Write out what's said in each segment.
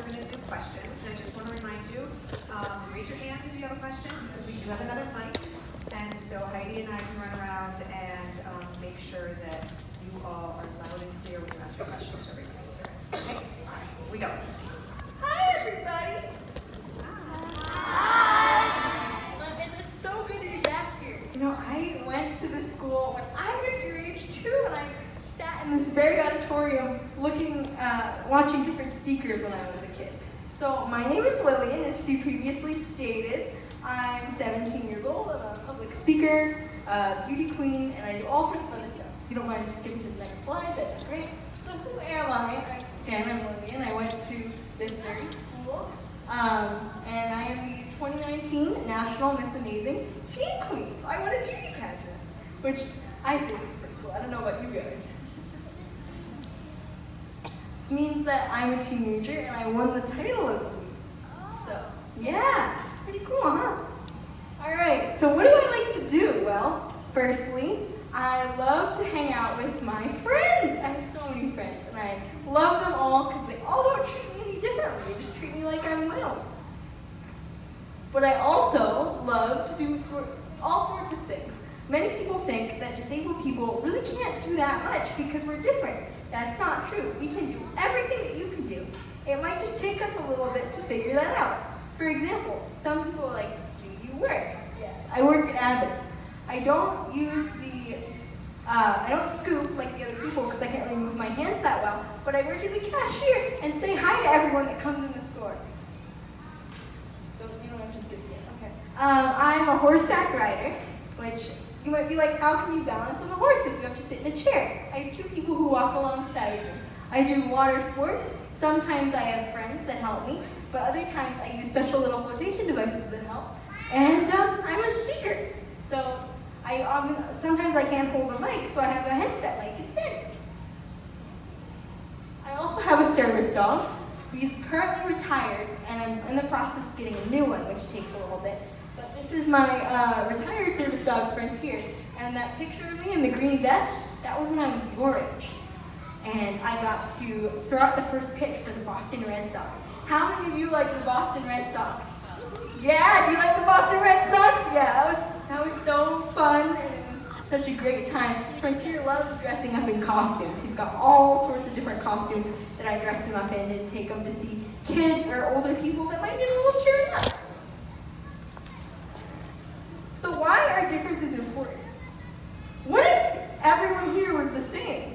we're going to do questions. And I just want to remind you, raise your hands if you have a question, because we do have another mic. And so Heidi and I can run around and make sure that you all are loud and clear when you ask your questions for everybody. Okay? All right, here we go. Hi, everybody. Hi. It's so good to be back here. You know, I went to this school when I was your age too, and I sat in this very auditorium watching different speakers when I was a kid. So my name is Lillian, as you previously stated. I'm 17 years old, I'm a public speaker, beauty queen, and I do all sorts of other stuff. If you don't mind just skipping to the next slide, that'd be great. So who am I? Again, I'm Lillian. I went to this very school, and I am the 2019 National Miss Amazing Teen Queen. So I won a beauty pageant, which I think is pretty cool. I don't know about you guys. This means that I'm a teenager and I won the title of the week. So, yeah, pretty cool, huh? All right, so what do I like to do? Well, firstly, I love to hang out with my friends. I have so many friends, and I love them all because they all don't treat me any differently. They just treat me like I'm my own. But I also love to do all sorts of things. Many people think that disabled people really can't do that much because we're different. That's not true. We can do everything that you can do. It might just take us a little bit to figure that out. For example, some people are like, do you work? Yes, I work at Abbott's. I don't use I don't scoop like the other people because I can't really move my hands that well, but I work as a cashier and say hi to everyone that comes in the store. So, you know what I'm just kidding. Okay. I'm a horseback rider, which you might be like, how can you balance on a horse if you have to sit in a chair? I have two people who walk alongside me. I do water sports. Sometimes I have friends that help me, but other times I use special little flotation devices that help. And I'm a speaker. So sometimes I can't hold a mic, so I have a headset mic instead. I also have a service dog. He's currently retired, and I'm in the process of getting a new one, which takes a little bit. But this is my retired service dog, Frontier. And that picture of me in the green vest, that was when I was your age. And I got to throw out the first pitch for the Boston Red Sox. How many of you like the Boston Red Sox? Yeah, do you like the Boston Red Sox? Yeah, that was so fun, and it was such a great time. Frontier loves dressing up in costumes. He's got all sorts of different costumes that I dress him up in and take him to see kids or older people that might need a little cheering up. So why are differences important? What if everyone here was the same?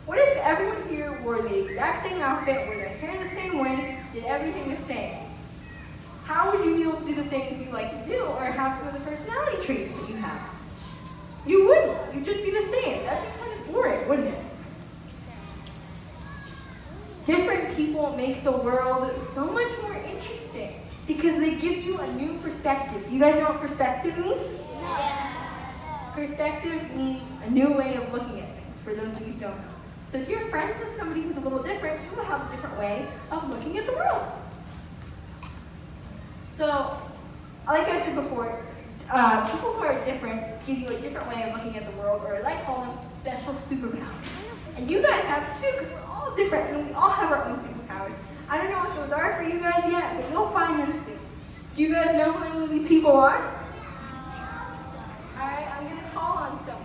What if everyone here wore the exact same outfit, wore their hair the same way, did everything the same? How would you be able to do the things you like to do or have some of the personality traits that you have? You wouldn't. You'd just be the same. That'd be kind of boring, wouldn't it? Different people make the world so much more interesting because they give you a new perspective. Do you guys know what perspective means? Yes. Perspective means a new way of looking at things, for those of you who don't know. So if you're friends with somebody who's a little different, you will have a different way of looking at the world. So, like I said before, people who are different give you a different way of looking at the world, or as I call them, special superpowers. And you guys have too, because we're all different and we all have our own superpowers. I don't know what those are for you guys yet, but you'll find them soon. Do you guys know who any of these people are? Alright, I'm going to call on someone.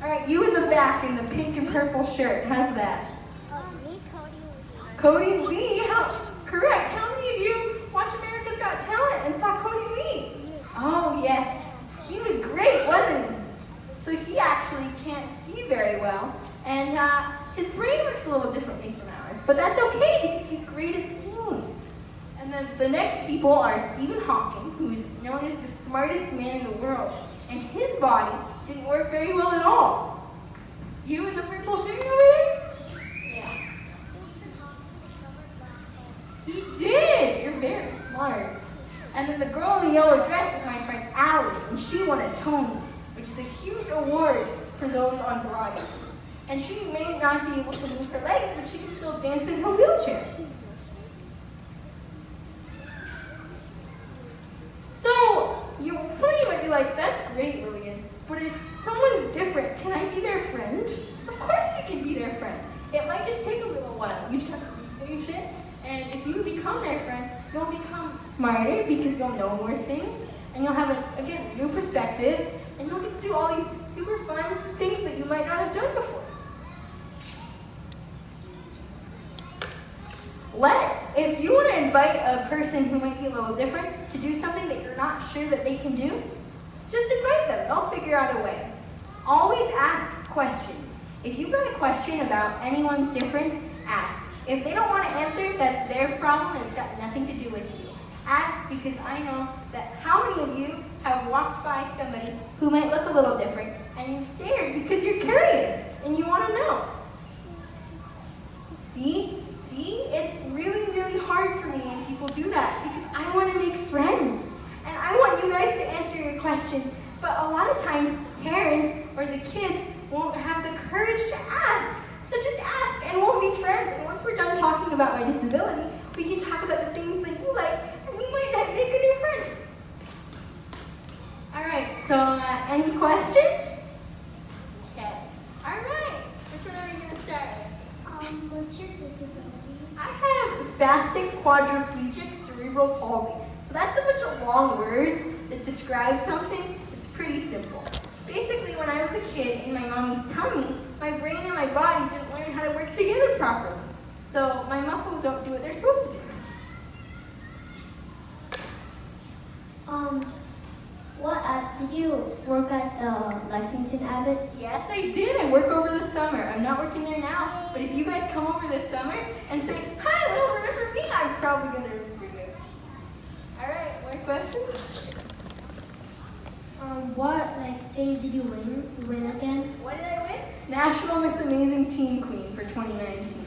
Alright, you in the back in the pink and purple shirt, how's that? Me, Cody Lee, correct. How many of you watch America's Got Talent and saw Cody Lee? Oh yes, he was great, wasn't he? So he actually can't see very well, and his brain works a little differently from ours, but that's okay because he's great at seeing. And then the next people are Stephen Hawking, who's known as the smartest man in the world, and his body didn't work very well at all. You in the purple shirt over there? Yeah. He did! You're very smart. And then the girl in the yellow dress is my friend Allie, and she won a Tony, which is a huge award for those on Broadway. And she may not be able to move her legs, but she can still dance in her wheelchair. So, some of you might be like, that's great, Lillian, but if someone's different, can I be their friend? Of course you can be their friend. It might just take a little while. You just have to be patient, and if you become their friend, you'll become smarter because you'll know more things, and you'll have, again, new perspective, and you'll get to do all these super fun things that you might not have done before. If you want to invite a person who might be a little different to do something that you're not sure that they can do, just invite them. They'll figure out a way. Always ask questions. If you've got a question about anyone's difference, ask. If they don't want to answer, that's their problem and it's got nothing to do with you. Ask, because I know that how many of you have walked by somebody who might look a little different and you've stared because you're curious and you want to know. See? It's really, really hard for me when people do that because I want to make friends and I want you guys to answer your questions. But a lot of times, parents or the kids won't have the courage to ask. So just ask and we'll be friends. And once we're done talking about my disability, we can talk about the things that you like and we might make a new friend. All right, so any questions? Okay. All right, which one are we going to start with? What's your disability? I have spastic quadriplegic cerebral palsy. So that's a bunch of long words that describe something. It's pretty simple. Basically, when I was a kid in my mommy's tummy, my brain and my body didn't learn how to work together properly. So my muscles don't do what they're supposed to do. Did you work at the Lexington Abbott's? Yes, I did. I work over the summer. I'm not working there now, but if you guys come over this summer and say, "Hi, Lil, remember me?" I'm probably going to remember you. All right, more questions? What thing did you win again? What did I win? National Miss Amazing Teen Queen for 2019.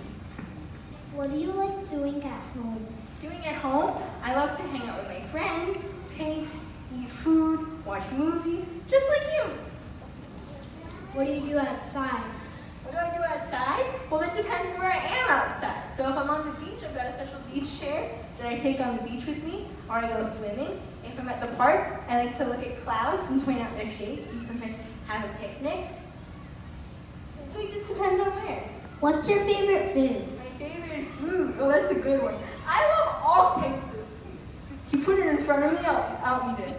What do you like doing at home? Doing at home, I love to hang out with my friends, paint, eat food, watch movies, just like you. What do you do outside? What do I do outside? Well, it depends where I am outside. So if I'm on the beach, I've got a special beach chair that I take on the beach with me, or I go swimming. If I'm at the park, I like to look at clouds and point out their shapes and sometimes have a picnic. It really just depends on where. What's your favorite food? My favorite food? Oh, that's a good one. I love all types of food. If you put it in front of me, I'll eat it.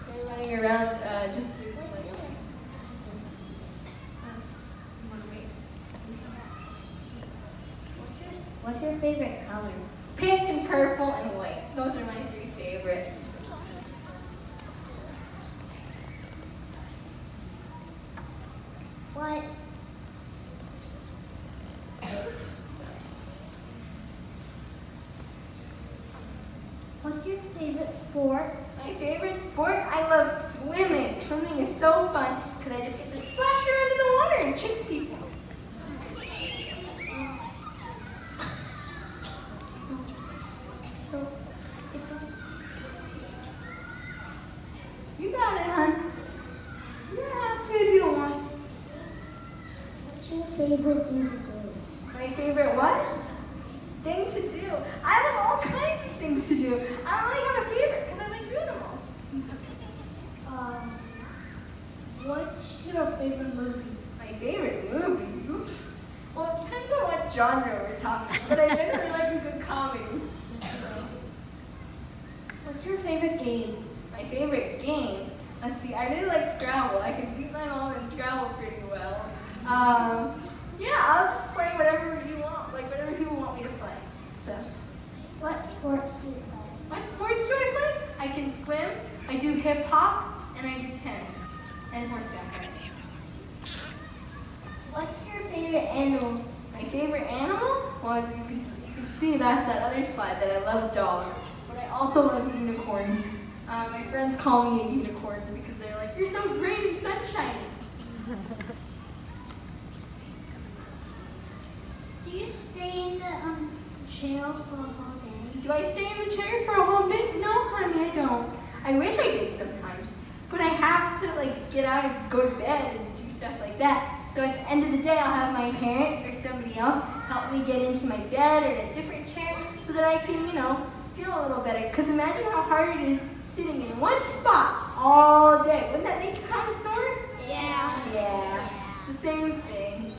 They're running around just... What's your favorite color? Pink and purple and white. Those are my three favorites. What? What's your favorite sport? My favorite sport? I love swimming. Swimming is so fun because I just get to splash around in the water and chase people. So, You got it, hon. You don't have to if you don't want to. what's your favorite thing to do? My favorite what? Thing to do. I love all kinds of things to do. I don't really have a favorite because I like doing them all. What's your favorite movie? My favorite movie? Well, it depends on what genre we're talking, but I generally like a good comedy. What's your favorite game? My favorite game? Let's see, I really like Scrabble. I can beat my mom in Scrabble pretty well. Yeah, I'll just play whatever you want, like whatever people want me to play. So, What sports do you play? what sports do I play? I can swim, I do hip hop, and I do tennis and horseback riding. What's your favorite animal? My favorite animal? Well, as you can see, that's that other slide that I love dogs, but I also love unicorns. My friends call me a unicorn because they're like, "You're so great and sunshiny." Do you stay in the jail for a whole day? Do I stay in the chair for a whole day? No, honey, I don't. I wish I did sometimes, but I have to get out and go to bed and do stuff like that. So at the end of the day, I'll have my parents or somebody else help me get into my bed or in a different chair so that I can, feel a little better. Because imagine how hard it is sitting in one spot all day. Wouldn't that make you kind of sore? Yeah. Yeah, it's the same thing.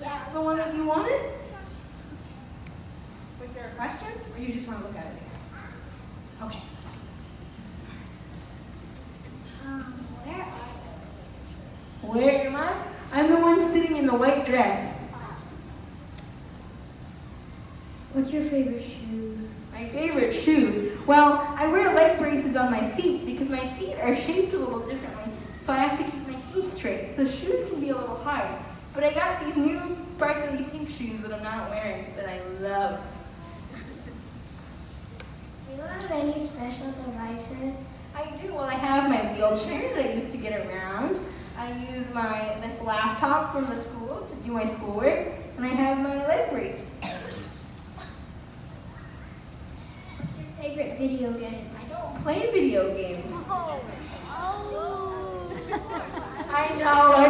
Yeah. The one that you wanted? Was there a question, or you just want to look at it again? Okay. Where are Where am I? I'm the one sitting in the white dress. What's your favorite shoes? My favorite shoes? Well, I wear leg braces on my feet because my feet are shaped a little differently, so I have to keep my feet straight. So shoes can be a little hard. But I got these new sparkly pink shoes that I'm not wearing that I love. Do you have any special devices? I do. Well, I have my wheelchair that I use to get around. I use this laptop from the school to do my schoolwork, and I have my leg braces. What's your favorite video games? I don't play video games. I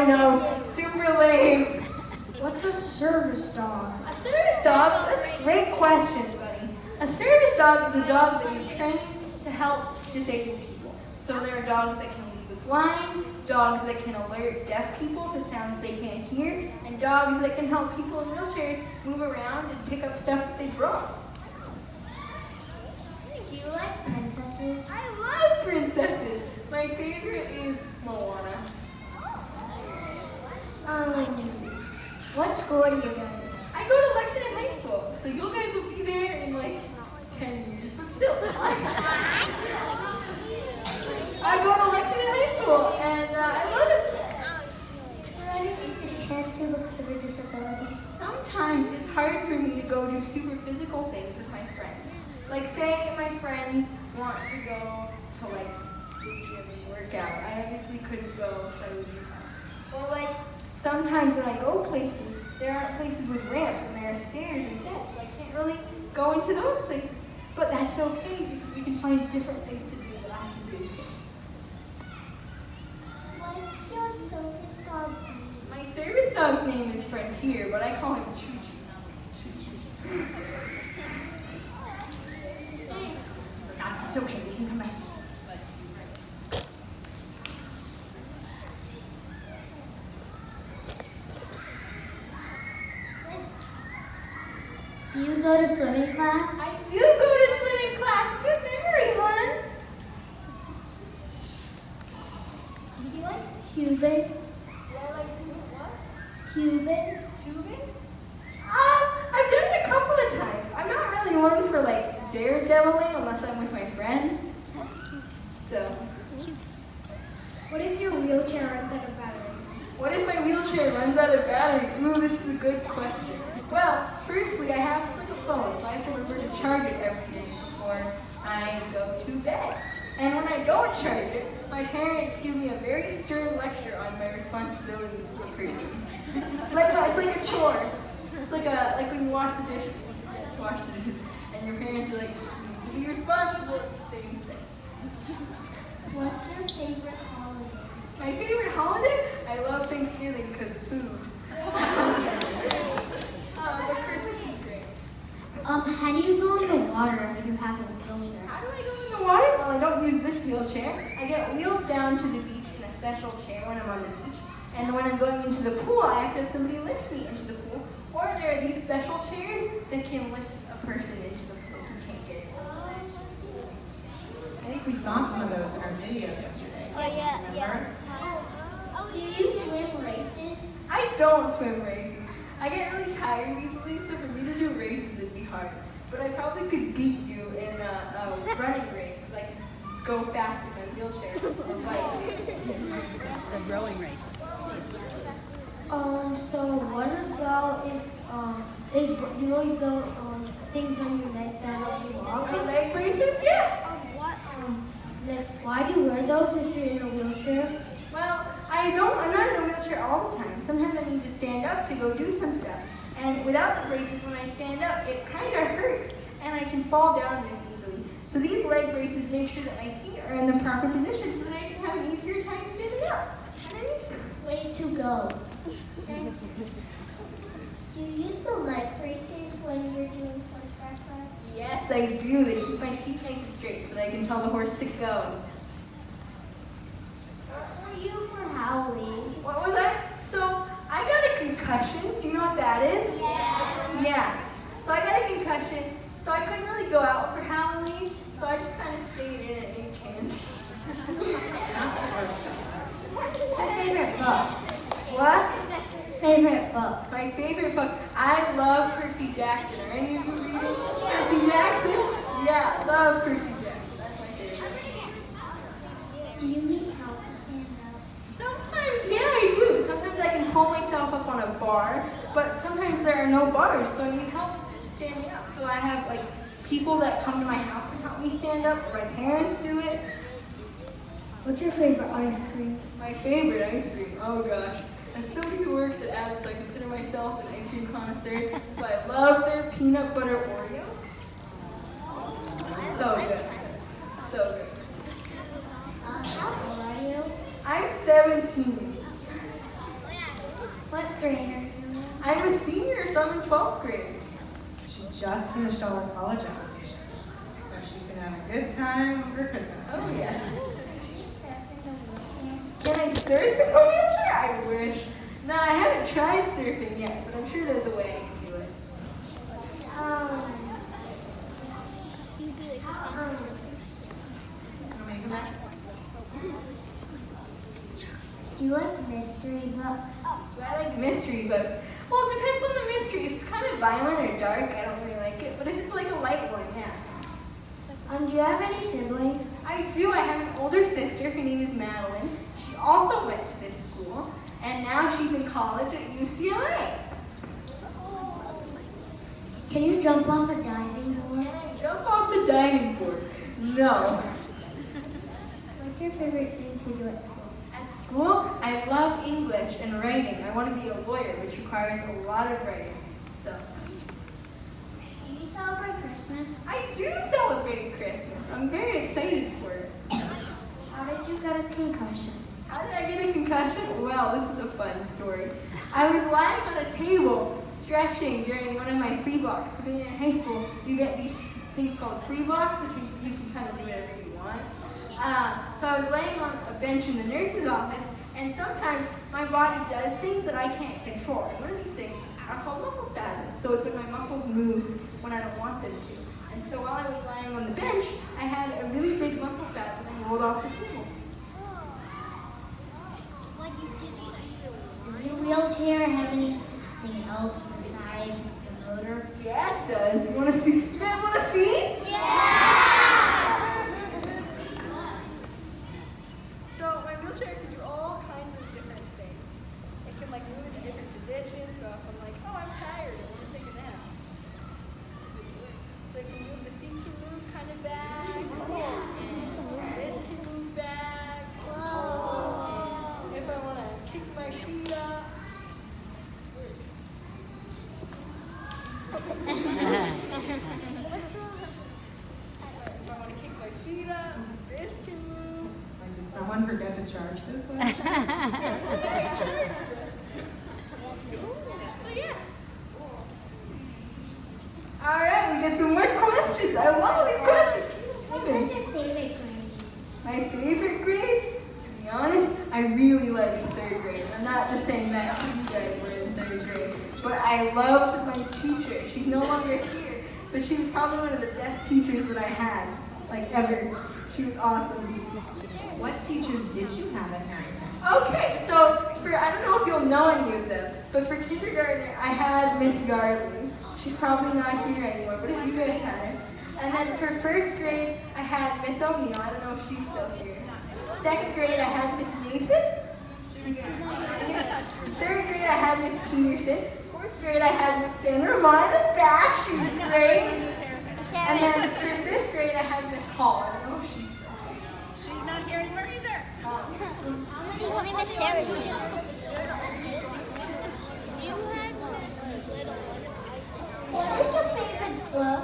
know. Super lame. What's a service dog? A service dog? That's a great question, buddy. A service dog is a dog that is trained to help disabled people. So there are dogs that can lead the blind, dogs that can alert deaf people to sounds they can't hear, and dogs that can help people in wheelchairs move around and pick up stuff that they brought. Do you like princesses? I love princesses. My favorite is Moana. What school do you go to? I go to Lexington High School, so you guys will be there in like 10 years, but still. I go to Lexington High School, and I love it. Is there anything you can't do because of your disability? Sometimes it's hard for me to go do super physical things with my friends. Like say my friends want to go to like the gym and work out. I obviously couldn't go because I would be hurt. Or like sometimes when I go places, there aren't places with ramps and there are stairs instead, so I can't really go into those places. But that's okay because we can find different things to do that I can do too. What's your service dog's name? My service dog's name is Frontier, but I call him Choo Choo. It's okay, we can come back to it. Do you go to swimming class? I do go to swimming class. Good memory, hon. Do you like Cuban? Do I like doing what? Cuban? Tubing? I've done it a couple of times. I'm not really one for like daredeviling unless I'm with my friends. So, What if your wheelchair runs out of battery? what if my wheelchair runs out of battery? Ooh, this is a good question. Well, firstly, I have like a phone, so I have to remember to charge it every day before I go to bed. And when I don't charge it, my parents give me a very stern lecture on my responsibilities as a person. It's like a chore. It's like when you wash the dishes, you forget to wash the dishes, and your parents are like, you need to be responsible. It's the same thing. What's your favorite holiday? My favorite holiday? I love Thanksgiving because food. But Christmas is great. How do you go in the water if you have a wheelchair? How do I go in the water? Well, I don't use this wheelchair. I get wheeled down to the beach in a special chair when I'm on the beach. And when I'm going into the pool, I have to have somebody lift me into the pool. Or there are these special chairs that can lift a person into the pool who can't get it themselves. I think we saw some of those in our video yesterday. Remember? Do you swim races? I don't swim races. I get really tired easily, so for me to do races would be hard. But I probably could beat you in a running race because I can go fast in my wheelchair or bike. It's the rowing race. So what about if the things on your leg that help you walk? My leg braces? Yeah. Why do you wear those if you're in a wheelchair? Well, I'm not in a wheelchair all the time. Sometimes I need to stand up to go do some stuff. And without the braces, when I stand up, it kind of hurts. And I can fall down really easily. So these leg braces make sure that my feet are in the proper position so that I can have an easier time standing up. And I need to. Way to go. Okay? Do you use the leg braces when you're doing horseback class? Yes, I do. They keep my feet nice and straight so that I can tell the horse to go. What were you for Halloween? What was I? So, I got a concussion. Do you know what that is? Yeah. So I got a concussion, so I couldn't really go out for Halloween, so I just kind of stayed in and ate candy. What's your favorite book? What? Favorite book? My favorite book, I love Percy Jackson. Are any of you reading Percy Jackson? Yeah, love Percy Jackson. That's my favorite. Do you need help to stand up? Sometimes, yeah, I do. Sometimes I can pull myself up on a bar, but sometimes there are no bars, so I need help standing up. So I have like people that come to my house and help me stand up. My parents do it. What's your favorite ice cream? My favorite ice cream, oh gosh. As somebody who works at Abbott's, I consider myself an ice cream connoisseur, so I love their peanut butter Oreo. So good. So good. How old are you? I'm 17. What grade are you in? I'm a senior, so I'm in 12th grade. She just finished all her college applications, so she's gonna have a good time for Christmas. Oh yes. Can you surf in the wheelchair? Can I surf in the wheelchair? I wish. No, I haven't tried surfing yet, but I'm sure there's a way I can do it. Want me to come back? Do you like mystery books? Do I like mystery books? Well, it depends on the mystery. If it's kind of violent or dark, I don't really like it. But if it's like a light one, yeah. Do you have any siblings? I do. I have an older sister. Her name is Madeline. She also went to this school, and now she's in college at UCLA. Can you jump off a diving board? Can I jump off the diving board? No. What's your favorite thing to do at school? At school, I love English and writing. I want to be a lawyer, which requires a lot of writing. So, Do you celebrate Christmas? I do celebrate Christmas. I'm very excited for it. How did you get a concussion? How did I get a concussion? Well, this is a fun story. I was lying on a table stretching during one of my free blocks. Because when you're in high school, you get these things called free blocks, which you can kind of do whatever you want. So I was laying on a bench in the nurse's office, and sometimes my body does things that I can't control. And one of these things are called muscle spasms. So it's when my muscles move when I don't want them to. And so while I was lying on the bench, I had a really big muscle spasm and rolled off the table. Does your wheelchair have anything else besides the motor? Yeah, it does. You want to see? You guys want to see? So my wheelchair can do all kinds of different things. It can like move into different positions. So if I'm like, oh, I'm tired, I want to take a nap. So it can move. The seat can move kind of back, and this can move back. And if I want to kick my feet up. What's wrong? If I want to kick my feet up, this can move. Like, did someone forget to charge this one? So yeah. All right, we get some more questions. I love these questions. What was your favorite grade? My favorite grade? To be honest, I really liked third grade. I'm not just saying that because you guys were in third grade. But I loved my teacher. She's no longer here, but she was probably one of the best teachers that I had, like ever. She was awesome. What teachers did you have at Harrington? Okay, so I don't know if you'll know any of them, but for kindergarten, I had Miss Yardley. She's probably not here anymore, but if you guys had her. And then for first grade, I had Miss O'Neill. I don't know if she's still here. Second grade, I had Miss Mason. Third grade, I had Miss Peterson. Fourth grade, I had Miss Sandra Ramon in the back. She was great. And then for fifth grade, I had Miss Hall. I don't know if she's still here. She's not here anymore either. Only Miss Harrison. What is your favorite book?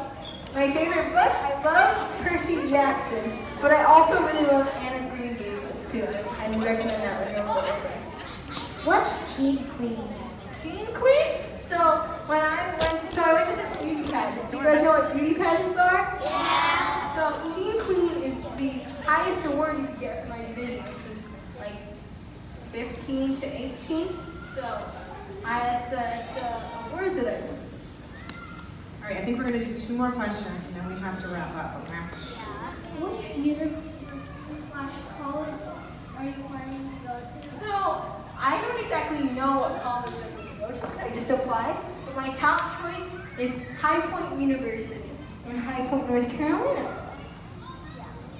My favorite book, I love Percy Jackson, but I also really love Anne of Green Gables too. I would recommend that when you're a little older. What's Teen Queen? Teen Queen? So I went to the beauty pageant. Do you guys know what beauty pageants are? Yeah. So Teen Queen is the highest award you could get for my division, which is like 15 to 18. So it's the All right, I think we're going to do 2 more questions, and then we have to wrap up, okay? Which university/college are you planning to go to? So, I don't exactly know what college I'm going to go to. I just applied. But my top choice is High Point University in High Point, North Carolina.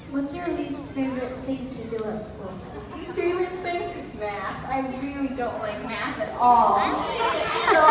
What's your least favorite thing to do at school? Least favorite thing? Math. I really don't like math at all. So,